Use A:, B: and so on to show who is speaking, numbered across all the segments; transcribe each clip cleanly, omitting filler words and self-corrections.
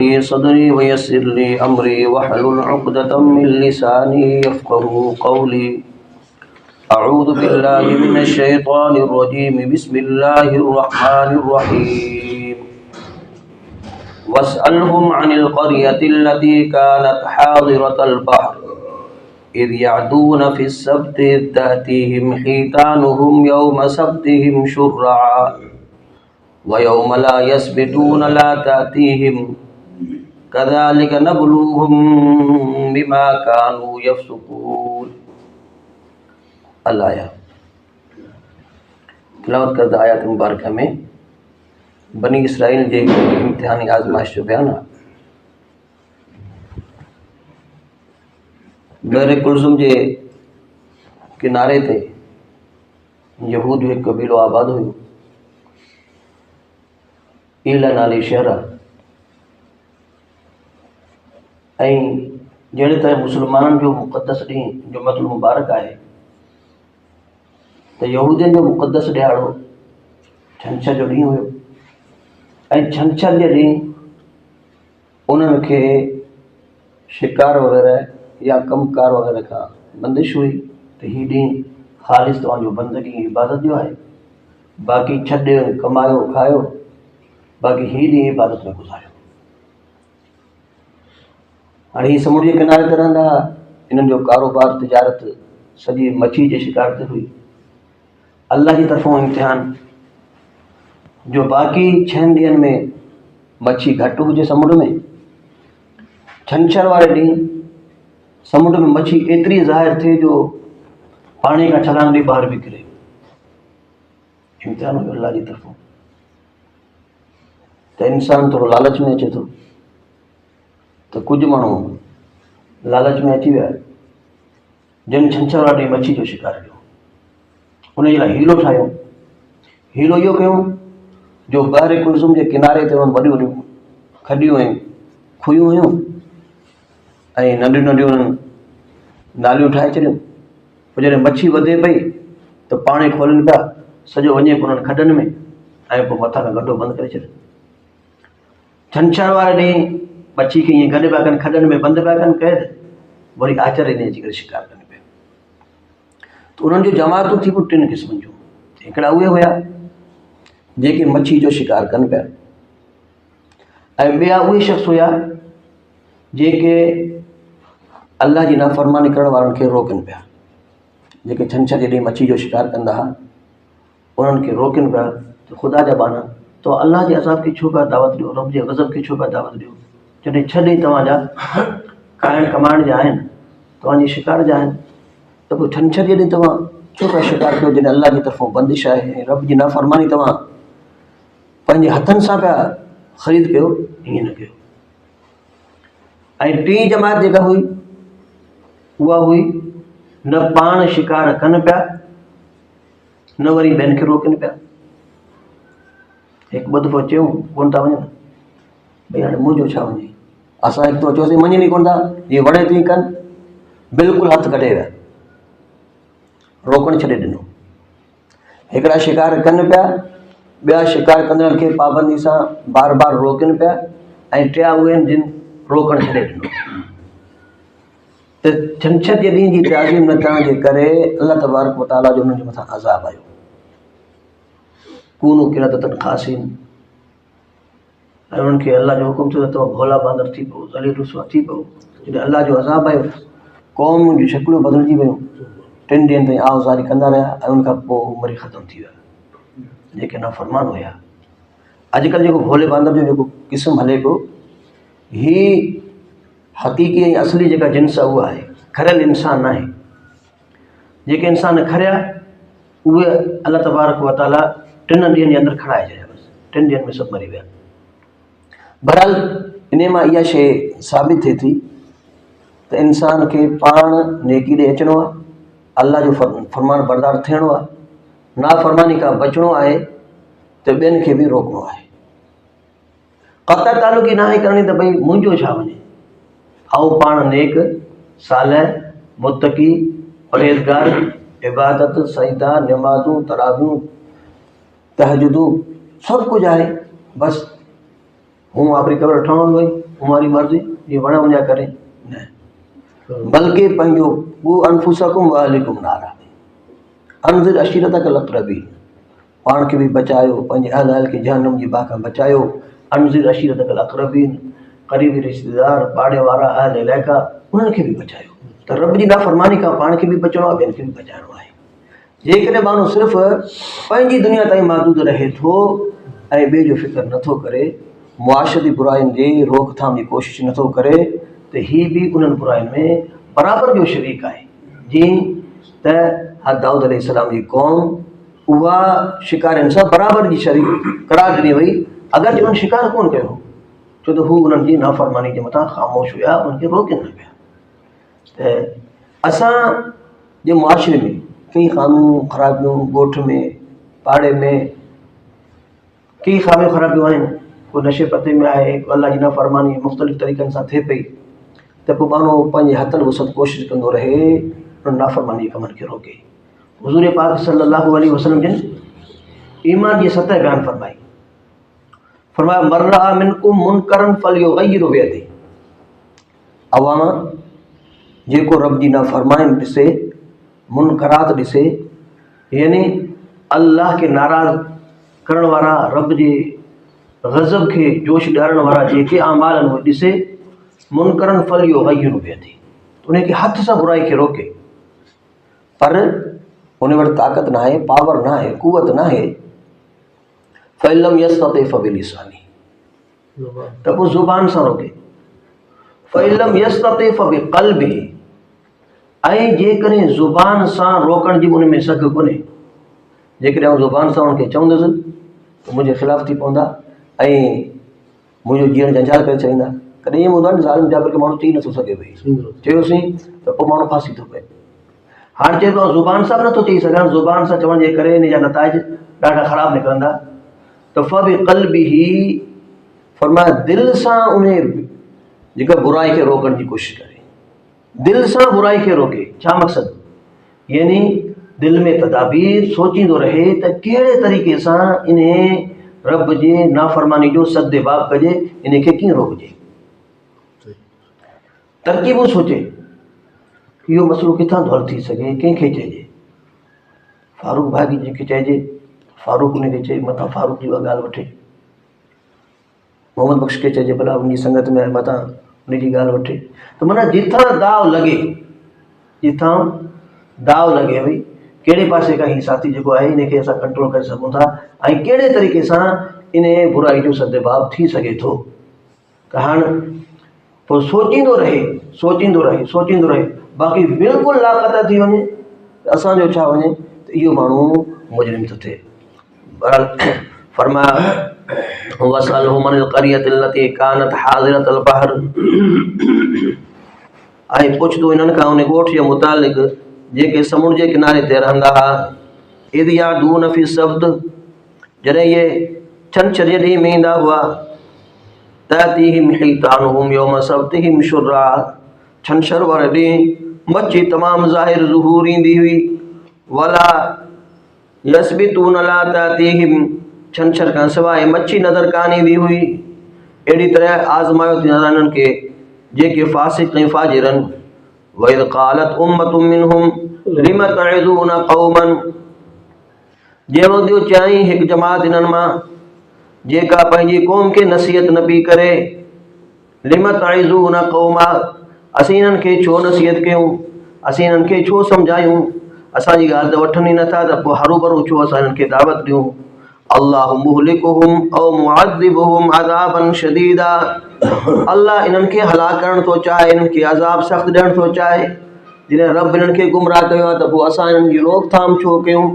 A: सदरी वयस्सिर ली अमरी वहलुल उक़दतम मिन लिसानी यफ़क़हू क़ौली। अऊज़ु बिल्लाहि मिनश शैतानिर रजीम। बिस्मिल्लाहिर रहमानिर रहीम। वस्अलहुम अनिल क़र्यतिल्लती कानत हाज़िरतल बहर इज़ यअदून फ़िस सब्ति इज़ तअतीहिम हीतानुहुम यौम सब्तिहिम शुर्रआ व यौम ला यस्बितून ला तअतीहिम कज़ालिक नब्लूहुम बिमा कानू यफ़्सुकून। अल-आया। तिलावत करदा आयत मुबारक में बनी इसराइल जे इम्तिहानी आज़माइश जो बयान आहे। बहरे कुलज़ुम जे किनारे ते यहूद जो एक कबीलो आबाद हुयो। ईला नाले शहर आहे। ऐं जहिड़े तरह मुस्लमाननि जो मुक़दस ॾींहुं जुमतुल मुबारक आहे त यहूदियुनि जो मुक़दस ॾियारो छंछर जो ॾींहुं हुयो। ऐं छंछर जे ॾींहुं उन्हनि खे शिकार वग़ैरह या कमकार वग़ैरह खां बंदिश हुई त हीउ ॾींहुं ख़ालिस तव्हांजो बंदगी इबादत जो आहे। बाक़ी छॾियो कमायो खायो, बाक़ी हीउ ॾींहुं इबादत में गुज़ारियो। हाणे हीअ समुंड जे किनारे ते रहंदा हुआ। इन्हनि जो कारोबार तिजारत सॼी मच्छी जे शिकार ते हुई। अल्लाह जी तरफ़ों इम्तिहान जो बाक़ी 6 ॾींहंनि में मच्छी घटि हुजे समुंड में, छंछर वारे ॾींहुं समुंड में मच्छी एतिरी ज़ाहिर थिए जो पाणी खां छलांग ॾेई ॿाहिरि बि किरे। इम्तिहान हुयो अल्लाह जी तरफ़ों। त इंसान थोरो लालच में अचे थो त कुझु माण्हू लालच में अची विया जिन छंछर वारे ॾींहुं मच्छी जो शिकार कयो। उन जे लाइ हीलो ठाहियो। हीलो इहो कयूं जो बहरे कुलज़ुम जे किनारे ते वॾियूं वॾियूं खॾियूं ऐं खुयूं हुयूं ऐं नंढियूं नंढियूं नालियूं ठाहे छॾियूं। पोइ जॾहिं मच्छी वधे पई त पाणी खोलनि पिया, सॼो वञे पोइ उन्हनि खॾनि में ऐं पोइ मथां खां गड्ढो बंदि करे छॾियो। छंछर वारे ॾींहुं मच्छी खे ईअं गॾु पिया कनि, खॾनि में बंदि पिया कनि क़ैद, वरी आचर ॾे अची करे शिकार कनि पिया। त उन्हनि जूं जमातूं थी पोइ 3 क़िस्मनि जूं। हिकिड़ा उहे हुया जेके मच्छी जो शिकार कनि पिया, ऐं ॿिया उहे शख़्स हुया जेके अल्लाह जी नाफ़रमानी करण वारनि खे रोकनि पिया। जेके छंछर जे ॾींहुं मच्छी जो शिकार कंदा हुआ उन्हनि खे रोकनि पिया त ख़ुदा जा बाना तो अल्लाह जे अज़ाब खे छो पिया दावत ॾियो, रब जे गज़ब खे छो पिया दावत ॾियो, जॾहिं 6 ॾींहं तव्हांजा खाइण कमाइण जा आहिनि, तव्हांजे शिकार जा आहिनि, त पोइ छंछर जे ॾींहुं तव्हां छो पिया शिकार कयो जॾहिं अल्लाह जी तरफ़ों बंदिश आहे ऐं रब जी नाफ़रमानी तव्हां पंहिंजे हथनि सां पिया ख़रीद कयो। ईअं न कयो। ऐं 3 जमात जेका हुई उहा हुई न पाण शिकार कनि पिया न वरी ॿियनि खे रोकनि पिया। हिकु ॿ दफ़ो चयूं कोन था वञनि, भई हाणे मुंहिंजो छा वञे। असां हिकु दफ़ो चयोसीं मञनि ई कोन था, इहे वणे थी कनि, बिल्कुलु हथु कढे विया, रोकणु छॾे ॾिनो। हिकिड़ा शिकार कनि पिया, ॿिया शिकार कंदड़नि खे पाबंदी सां बार बार रोकनि पिया, ऐं 3 उहे आहिनि जिन रोकणु छॾे ॾिनो। त छंछर जे ॾींहं जी ताज़ीम न करण जे करे अल्लाह तबारक व तआला जो उन्हनि जे मथां अज़ाब आयो। कूनू क़िरदतन ख़ासिन। ऐं उन्हनि खे अल्लाह जो हुकुम थियो त तव्हां भोला बांदर थी पओ, ज़लील रुसवा थी पओ। जॾहिं अल्लाह जो अज़ाब आयो क़ौम जूं शक्लूं बदिलजी वियूं। 3 ॾींहंनि ताईं आवज़ारी कंदा रहिया ऐं उनखां पोइ मरी ख़तमु थी विया जेके नाफ़रमान हुया। अॼुकल्ह जेको भोले बांदर जो जेको क़िस्म हले पियो, ही हक़ीक़ी ऐं असली जेका जिन्स आहे उहा आहे, खरियल इंसान नाहे। जेके इंसान खरिया उहे अल्लाह तबारक व तआला 3 ॾींहंनि जे अंदरि खणाए छॾिया। बसि 3 ॾींहंनि में सभु मरी विया। बहरहाल इन मां इहा शइ साबित थिए थी त इंसान खे पाण नेकी ॾे अचिणो आहे, अल्लाह जो फरमान बरदार थियणो आहे, नाफ़रमानी खां बचिणो आहे, त ॿियनि खे बि रोकणो आहे। क़तर तालुकी न आहे करणी त भई मुंहिंजो छा वञे। ऐं पाण नेक, सालह, मुतक़ी, परहेज़गार, इबादत, सजदा, नमाज़ूं, तरावियूं, तहजुदूं सभु कुझु आहे। बसि हूँ आपरी क़बर ठहणो वई हमारी मर्ज़ी ये वण वञा करे न, बल्कि पंहिंजो वो अनफुसकुम व अहलिकुम नारा अंज़िर अशीरतक अक़रबीन, पाण खे बि बचायो, पंहिंजे अहल अहल खे जहन्नम जी बाहि खां बचायो। अंज़िर अशीरतक अक़रबीन, क़रीबी रिश्तेदार, पाड़े वारा, अहल इलाइक़ा, उन्हनि खे बि बचायो। त रब जी नाफ़रमानी खां पाण खे बि बचणो आहे, ॿियनि खे बि बचाइणो आहे। जेकॾहिं माण्हू सिर्फ़ु पंहिंजी दुनिया ताईं महदूद रहे थो ऐं ॿिए जो फ़िक्र नथो करे, मुआशरती बुराइयुनि जी रोकथाम जी कोशिशि नथो करे, त हीअ बि उन्हनि बुराइयुनि में बराबरि जो शरीक आहे। जीअं त दाऊद अलैहिस्सलाम जी क़ौम उहा शिकारियुनि सां बराबरि जी शरीक करार ॾिनी वई, अगरि उन्हनि शिकार कोन कयो, छो त हू उन्हनि जी नाफ़रमानी जे मथां ख़ामोश हुया, उनखे रोकनि न पिया। त असांजे मुआशरे में कई क़ानून ख़राबियूं, ॻोठ में, पाड़े में कई ख़ामियूं ख़राबियूं आहिनि। को नशे पते में आहे, को अलाह जी नाफ़रमानी मुख़्तलिफ़ तरीक़नि सां थिए पई, त पोइ माण्हू पंहिंजे हथनि वसत कोशिशि कंदो रहे उन नाफ़रमानी जे कमनि खे रोके। हुज़ूर पाक सल्लल्लाहु अलैहि वसल्लम जिन ईमान जी सतह बयानु फरमाई, फरमाया मन रआ मिनकुम मुनकरन फलयुग़य्यिरहु बियदिही। अवाम जेको रब जी नाफ़रमानी ॾिसे, मुनकरात ॾिसे, यानी अल्लाह खे नाराज़ करण वारा, रब जे ग़ज़ब खे जोश ॾियारण वारा जेके आमाल आहिनि उहे ॾिसे, मुनकरन फलयुग़य्यिरहु बियदिही, उनखे हथ सां बुराई खे रोके। पर उन वटि ताक़त न आहे, पावर न आहे, कुवत न आहे। फ़इल्लम यस्तति फ़बिलिसानी, त पोइ ज़ुबान सां रोके। फ़इल्लम यस्तति फ़बिक़ल्बिही, ऐं जेकॾहिं ज़ुबान सां रोकण जी उन में सघ कोन्हे, जेकॾहिं आउं ज़ुबान सां उनखे चवंदुसि त मुंहिंजे ख़िलाफ़ु थी पवंदा ऐं मुंहिंजो जीअण जंजाल करे छॾींदा। कॾहिं ईअं हूंदो आहे न ज़ालिम जाबिर खे माण्हू चई नथो सघे भई, चयोसीं त पोइ माण्हू फासी थो पए। हाणे चए थो ज़ुबान सां बि नथो चई सघां, ज़ुबान सां चवण जे करे इन जा नताइज ॾाढा ख़राबु निकिरंदा। त फ़बिक़ल्बिही फरमाया दिलि सां उन जेका बुराई खे रोकण जी कोशिशि करे, दिलि सां बुराई खे रोके। छा मक़सदु? यानी दिलि में तदाबीर सोचींदो रहे त कहिड़े तरीक़े सां इन रब जे नाफ़रमानी जो सद्देबाब कजे, इन खे कीअं रोकजे। तरकीबूं सोचे, इहो मसइलो किथां तो हल थी सघे, कंहिंखे चइजे। फारूक भाई जंहिंखे चइजे, फारूक उनखे चए, मथां फारूक जी उहा ॻाल्हि वठे। मोहम्मद बख़्श खे चइजे, भला उनजी संगत में आहे, मथां उनजी ॻाल्हि वठे। त माना जिथां दाव लॻे, जिथां दाव लॻे भई कहिड़े पासे खां हीउ साथी जेको आहे इनखे असां कंट्रोल करे सघूं था ऐं कहिड़े तरीक़े सां इन बुराई जो सद्देबाब थी सघे थो। त हाणे पोइ सोचींदो रहे, सोचींदो रहे, सोचींदो रहे, बाक़ी बिल्कुलु लापता थी वञे त असांजो छा वञे, त इहो माण्हू मुजरिम थो थिए। बहरहाल फरमाया वसअलहु मनिल क़रियति लती कानत हाज़िरतल बहर, ऐं पुछंदो इन्हनि खां उन ॻोठ जे मुतालिक़ जेके समुंड जे किनारे ते रहंदा हुआ। इद यादून फी सब्त, जॾहिं इहे छंछर जे ॾींहं में ईंदा हुआ। तअतीहिम हितानुहुम यौम सब्तिहिम शुर्रा, छंछर वारे ॾींहुं मच्छी तमामु ज़ाहिर ज़ुहूर ईंदी हुई। वला यसबितून ला तअतीहिम, छंछर खां सवाइ मच्छी नज़र कान ईंदी हुई। अहिड़ी तरह आज़मायो थी इन्हनि खे जेके फासिक़ ऐं फाजिर आहिनि। वइद क़ालत उम्मतुम मिनहुम लिम तइज़ून क़ौमन, जंहिं वक़्तु चयाईं हिकु जमात इन्हनि मां जेका पंहिंजी क़ौम खे नसीहत न पई करे, लिम तइज़ून क़ौमा, असीं इन्हनि खे छो नसीहत कयूं, असीं इन्हनि खे छो सम्झायूं, असांजी ॻाल्हि त वठनि ई नथा, त पोइ हरू भरू छो असां इन्हनि खे दावत ॾियूं। अल्लाहु मुहलिकुहुम औ मुअज़्ज़िबुहुम अज़ाबन शदीदा, अल्लाह इन्हनि खे हलाक करणु थो चाहे, इन्हनि खे अज़ाब सख़्तु ॾियणु थो चाहे। जॾहिं रब इन्हनि खे गुमराह कयो आहे त पोइ असां इन्हनि जी रोकथाम छो कयूं।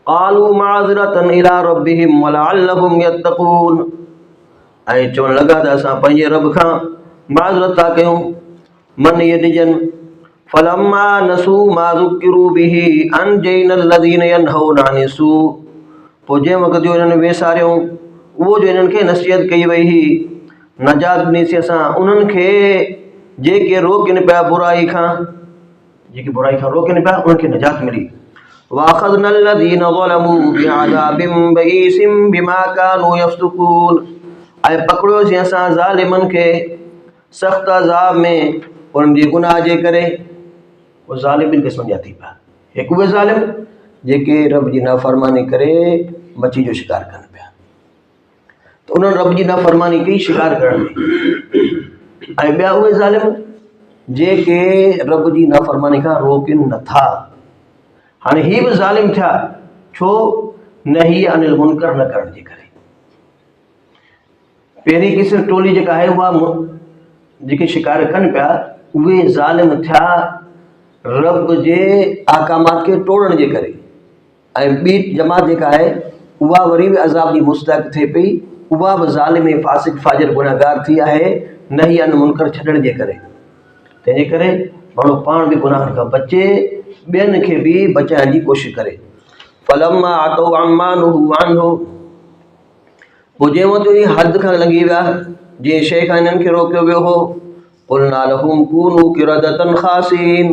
A: क़ालू माज़िरतन इला रब्बिहिम वलअल्लहुम यत्तक़ून, ऐं चवणु लॻा त असां पंहिंजे रब खां माज़रत था कयूं, मन इहे ॾिजनि। फलम्मा नसू मा ज़ुकिरू बिही अनजैनल लज़ीन यनहौना अनिस्सू, पोइ जंहिं वक़्तु जो इन्हनि वेसारियूं उहो जो इन्हनि खे नसीहत कई वई हुई, नजात ॾिनीसीं असां उन्हनि खे जेके रोकनि पिया बुराई खां, जेके बुराई खां रोकनि पिया उन्हनि खे नजात मिली। वाख़ज़नल लज़ीन ज़लमू बिअज़ाबिम बईसिम बिमा कानू यफ़्सुकून, ऐं पकड़ियोसीं असां ज़ालिमनि खे सख़्त अज़ाब में उन्हनि जे गुनाह जे करे। उहे ज़ालिम ॿिनि क़िस्मनि जा थी पिया। हिकु उहे ज़ालिम जेके रब जी नाफ़रमानी करे मच्छी जो शिकार कनि पिया, त उन्हनि रब जी नाफ़रमानी कई शिकार करण में। ऐं ॿिया उहे ज़ालिम जेके रब जी नाफ़रमानी खां रोकनि नथा। हाणे ही बि ज़ालिम थिया छो? नही अनिल मुनकर न करण जे करे। पहिरीं क़िस्म टोली जेका आहे उहा जेके शिकार कनि पिया उहे ज़ालिम थिया रब जे अहकामात खे तोड़ण जे करे। ऐं ॿी जमात जेका आहे उहा वरी बि अज़ाब जी मुस्तहिक़ थिए पई, उहा बि ज़ालिम ऐं फासिक फाजिर गुनहगार थी आहे नही अन मुनकर छॾण जे करे। तंहिंजे करे माण्हू पाण बि गुनाहनि खां बचे, ॿियनि खे बि बचाइण जी कोशिशि करे। फलम्मा अतौ अम्मा नुहू अन्हु, पोइ जंहिं वक़्तु इहे हद खां लंघी विया, जंहिं शइ खां हिननि खे रोकियो वियो हो, क़ुलना लहुम कूनू किरदतन ख़ासीन,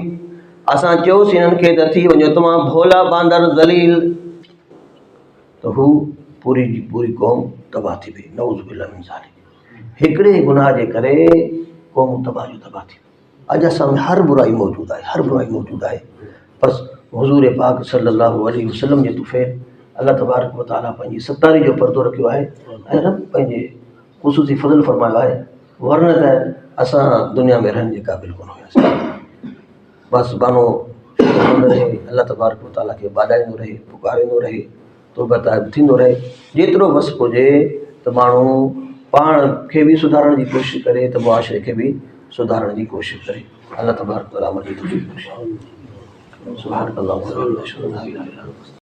A: असां चयोसीं हिननि खे त थी वञो तव्हां भोला बांदर ज़लील। त हू पूरी जी पूरी क़ौम तबाह थी वई। नऊज़ बिल्लाह मिन ज़ालिक। हिकिड़े गुनाह जे करे क़ौम तबाह जो तबाह थी। अॼु असां में हर बुराई मौजूदु आहे, हर बुराई मौजूदु आहे। बसि हुज़ूर पाक सल्लल्लाहु अलैहि वसल्लम जे तुफ़ैल अल्लाह तबारक व तआला पंहिंजी सतारी जो पर्दो रखियो आहे ऐं रब पंहिंजे ख़ुसूसी फज़ल फरमायो आहे, वरन त असां दुनिया में रहण जे क़ाबिल कोन हुयासीं। बसि माण्हू रहे, अल्लाह तबारक व तआला खे बाॾाईंदो रहे, पुकारींदो रहे, तौबा ताइब थींदो रहे। जेतिरो बसि हुजे त माण्हू पाण खे बि सुधारण जी कोशिशि करे त मुआशिरे खे बि सुधारण जी कोशिशि करे। अल्लाह तबारक व तआला मदद करे। सुभान अल्लाह।